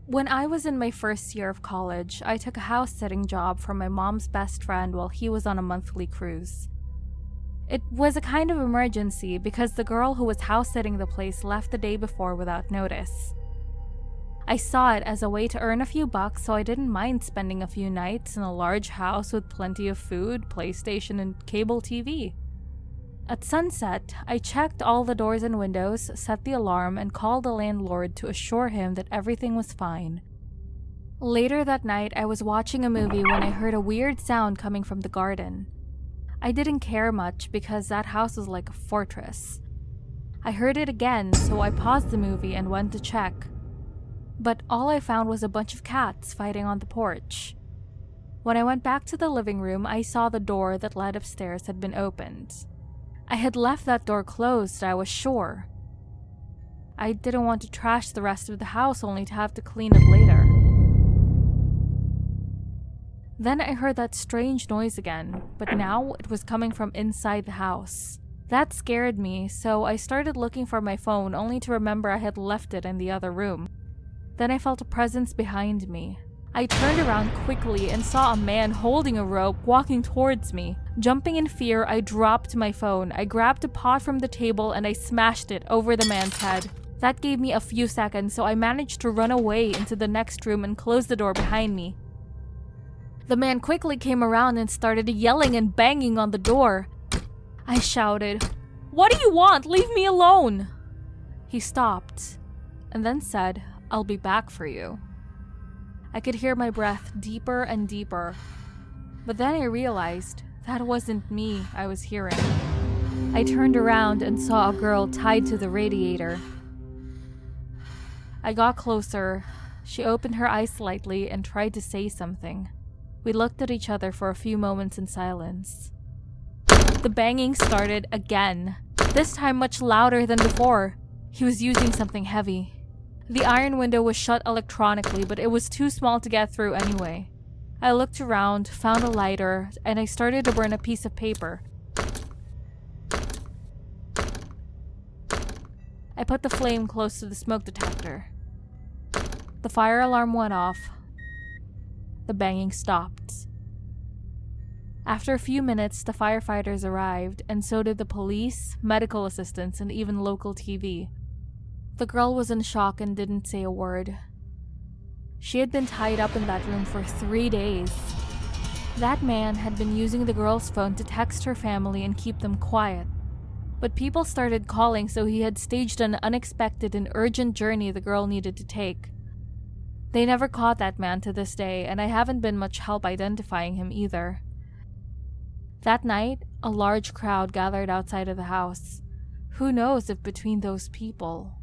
When I was in my first year of college, I took a house-sitting job for my mom's best friend while he was on a monthly cruise. It was a kind of emergency because the girl who was house-sitting the place left the day before without notice. I saw it as a way to earn a few bucks, so I didn't mind spending a few nights in a large house with plenty of food, PlayStation, and cable TV. At sunset, I checked all the doors and windows, set the alarm, and called the landlord to assure him that everything was fine. Later that night, I was watching a movie when I heard a weird sound coming from the garden. I didn't care much because that house was like a fortress. I heard it again, so I paused the movie and went to check. But all I found was a bunch of cats fighting on the porch. When I went back to the living room, I saw the door that led upstairs had been opened. I had left that door closed, I was sure. I didn't want to trash the rest of the house only to have to clean it later. Then I heard that strange noise again, but now it was coming from inside the house. That scared me, so I started looking for my phone only to remember I had left it in the other room. Then I felt a presence behind me. I turned around quickly and saw a man holding a rope walking towards me. Jumping in fear, I dropped my phone. I grabbed a pot from the table and I smashed it over the man's head. That gave me a few seconds, so I managed to run away into the next room and close the door behind me. The man quickly came around and started yelling and banging on the door. I shouted, "What do you want? Leave me alone!" He stopped and then said, "I'll be back for you." I could hear my breath deeper and deeper, but then I realized that wasn't me I was hearing. I turned around and saw a girl tied to the radiator. I got closer. She opened her eyes slightly and tried to say something. We looked at each other for a few moments in silence. The banging started again, this time much louder than before. He was using something heavy. The iron window was shut electronically, but it was too small to get through anyway. I looked around, found a lighter, and I started to burn a piece of paper. I put the flame close to the smoke detector. The fire alarm went off. The banging stopped. After a few minutes, the firefighters arrived, and so did the police, medical assistants, and even local TV. The girl was in shock and didn't say a word. She had been tied up in that room for 3 days. That man had been using the girl's phone to text her family and keep them quiet. But people started calling, so he had staged an unexpected and urgent journey the girl needed to take. They never caught that man to this day, and I haven't been much help identifying him either. That night, a large crowd gathered outside of the house. Who knows if between those people